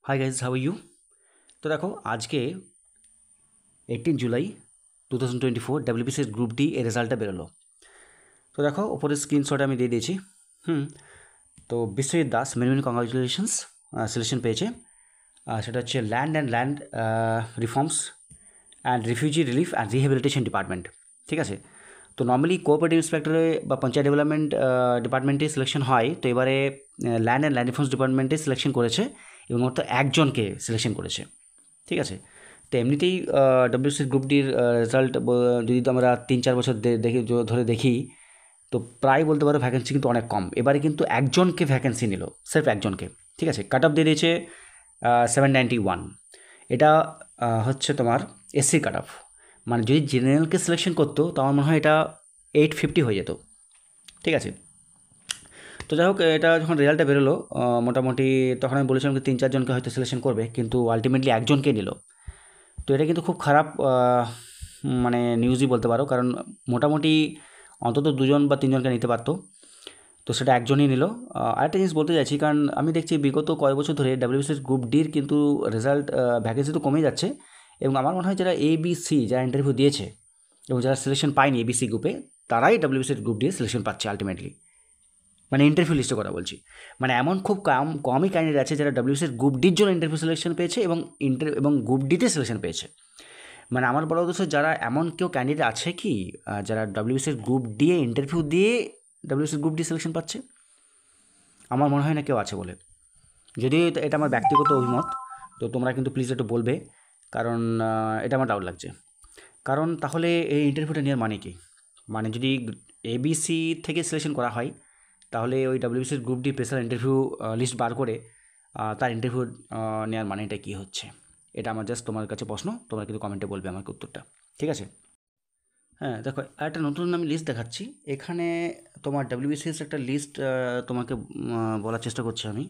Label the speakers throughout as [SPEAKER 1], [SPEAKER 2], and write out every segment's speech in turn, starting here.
[SPEAKER 1] High guys, how are you? তো দেখো, আজকে 18 জুলাই 2024 ডাব্লিউবিসিএস গ্রুপ ডি এর রেজাল্টটা বেরোলো। তো দেখো, ওপরের স্ক্রিনশট আমি দিয়ে দিয়েছি। তো Biswajit Das, many many congratulations, selection পেয়েছে। সেটা হচ্ছে land reforms and refugee relief and rehabilitation department. ঠিক আছে। তো নর্মালি কোঅপারেটিভ ইন্সপেক্টরে বা পঞ্চায়েত ডেভেলপমেন্ট ডিপার্টমেন্টে সিলেকশন হয়, তো এবারে ল্যান্ড রিফর্মস ডিপার্টমেন্টে সিলেকশন করেছে এবং মাত্র একজনকে সিলেকশন করেছে। ঠিক আছে। তো এমনিতেই ডব্লিউসি গ্রুপ ডির রেজাল্ট যদি তো আমরা 3-4 বছর ধরে দেখি, তো প্রায় বলতে পারো ভ্যাকেন্সি কিন্তু অনেক কম। এবারে কিন্তু একজনকে ভ্যাকেন্সি নিল, স্রেফ একজনকে। ঠিক আছে। কাট অফ দিয়ে দিয়েছে 791। এটা হচ্ছে তোমার এসসি কাট অফ। মানে যদি জেনারেলকে সিলেকশন করতো তো আমার মনে হয় এটা 850 হয়ে যেত। ঠিক আছে। তো যাই হোক, এটা যখন রেজাল্টটা বেরোলো, মোটামুটি তখন আমি বলেছিলাম যে 3-4 জনকে হয়তো সিলেকশন করবে, কিন্তু আলটিমেটলি একজনকে নিল। তো এটা কিন্তু খুব খারাপ মানে নিউজই বলতে পারো, কারণ মোটামুটি অন্তত 2জন বা 3জনকে নিতে পারতো, তো সেটা একজনই নিল। আরেকটা জিনিস বলতে চাইছি, কারণ আমি দেখছি বিগত কয়েক বছর ধরে ডাব্লিউবিসিএস গ্রুপ ডির কিন্তু রেজাল্ট ভ্যাকেন্সি তো কমেই যাচ্ছে, এবং আমার মনে হয় যারা এবিসি যারা ইন্টারভিউ দিয়েছে এবং যারা সিলেকশন পায়নি এবিসি গ্রুপে, তারাই ডাব্লিউবিসিএস গ্রুপ ডি সিলেকশন পাচ্ছে আলটিমেটলি। মানে ইন্টারভিউ লিস্টের কথা বলছি। মানে এমন খুব কমই ক্যান্ডিডেট আছে যারা ডাব্লিউবিসিএস গ্রুপ ডির জন্য ইন্টারভিউ সিলেকশন পেয়েছে এবং গ্রুপ ডিতে সিলেকশন পেয়েছে। মানে আমার বলা উদ্দেশ্য, যারা এমন কেউ ক্যান্ডিডেট আছে কি যারা ডাব্লিউবিসিএস গ্রুপ ডি ইন্টারভিউ দিয়ে ডাব্লিউবিসিএস গ্রুপ ডি সিলেকশন পাচ্ছে? আমার মনে হয় না কেউ আছে বলে। যদিও এটা আমার ব্যক্তিগত অভিমত, তো তোমরা কিন্তু প্লিজ একটু বলবে, কারণ এটা আমার ডাউট লাগছে। কারণ তাহলে এই ইন্টারভিউটা নেওয়ার মানে কি? মানে যদি এবিসি থেকে সিলেকশন করা হয়, তাহলে ওই WBCS group D special interview list বার করে তার ইন্টারভিউ নেওয়ার মানেটা কী হচ্ছে? এটা আমার জাস্ট তোমার কাছে প্রশ্ন, তোমরা কিন্তু কমেন্টে বলবে আমাকে উত্তরটা। ঠিক আছে। হ্যাঁ, দেখো, একটা নতুন আমি লিস্ট দেখাচ্ছি এখানে। তোমার ডাব্লিউবিসিএস একটা লিস্ট তোমাকে বলার চেষ্টা করছি আমি।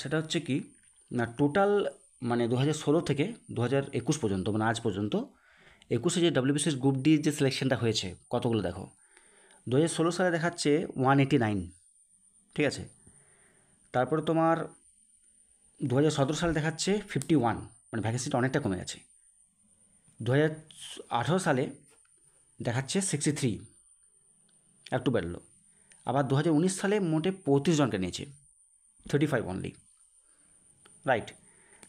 [SPEAKER 1] সেটা হচ্ছে কি না, টোটাল মানে 2016 থেকে 2021 পর্যন্ত, মানে আজ পর্যন্ত 21-এ যে ডাব্লিউবিসিএস গ্রুপ ডি যে সিলেকশনটা হয়েছে কতগুলো দেখো। 2016 সালে দেখাচ্ছে 189। ঠিক আছে। তারপরে তোমার 2017 সালে দেখাচ্ছে 51, মানে ভ্যাকেন্সিটা অনেকটা কমে গেছে। 2018 সালে দেখাচ্ছে 63, একটু বেরোলো। আবার 2019 সালে মোটে 35 জনকে নিয়েছে, 35 অনলি, রাইট।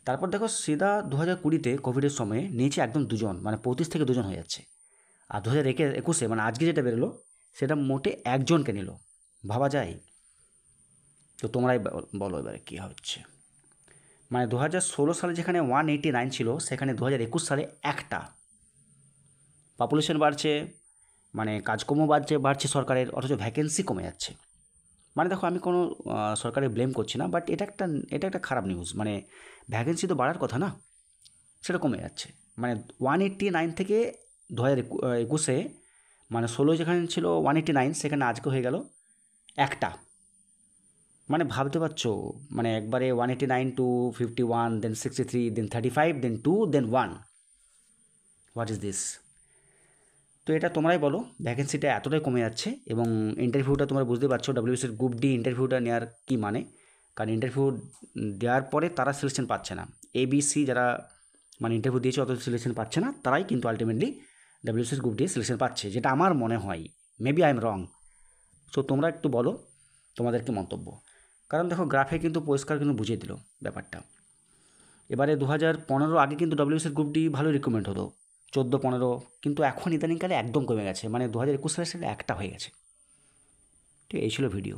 [SPEAKER 1] তারপর দেখো সিধা 2020-তে কোভিডের সময়ে নিয়েছে একদম 2জন, মানে 35 থেকে 2জন হয়ে যাচ্ছে। আর 2021-এ মানে আজকে যেটা বেরোলো সেটা মোটে একজনকে নিল। ভাবা যায়? তো তোমরাই বলো এবারে কী হচ্ছে। মানে 2016 সালে যেখানে 189 ছিল, সেখানে 2021 সালে একটা। পপুলেশন বাড়ছে, মানে কাজকর্ম বাড়ছে সরকারের, অথচ ভ্যাকেন্সি কমে যাচ্ছে। মানে দেখো, আমি কোনো সরকারের ব্লেম করছি না, বাট এটা একটা খারাপ নিউজ। মানে ভ্যাকেন্সি তো বাড়ার কথা না, সেটা কমে যাচ্ছে। মানে 189 থেকে 2021-এ, মানে 16 যেখানে ছিল 189, সেখানে আজকে হয়ে গেল একটা। মানে ভাবতে পারছো, মানে একবারে 189 to 51, then 63, then 35, then 2, then 1। What is this? তো এটা তোমরাই বলো, ভ্যাকেন্সিটা এতটাই কমে যাচ্ছে এবং ইন্টারভিউটা তোমরা বুঝতে পারছো ডাব্লিউবিসিএস গ্রুপ ডি ইন্টারভিউটা নেওয়ার কী মানে। কারণ ইন্টারভিউ দেওয়ার পরে তারা সিলেকশন পাচ্ছে না। এবিসি যারা মানে ইন্টারভিউ দিয়েছে অত সিলেকশন পাচ্ছে না, তারাই কিন্তু ultimately WBCS group D selection পাচ্ছে, যেটা আমার মনে হয়। Maybe I am wrong. So তোমরা একটু বলো তোমাদের কি মন্তব্য। কারণ দেখো, গ্রাফে কিন্তু পরিষ্কার কিন্তু বুঝিয়ে দিল ব্যাপারটা। এবারে 2015 আগে কিন্তু ডাব্লিউবিসিএস গ্রুপ ডি ভালো রিক্রুটমেন্ট হতো, 14-15, কিন্তু এখন ইদানিংকালে একদম কমে গেছে। মানে 2021 সালের সাথে একটা হয়ে গেছে। ঠিক, এই ছিল ভিডিও।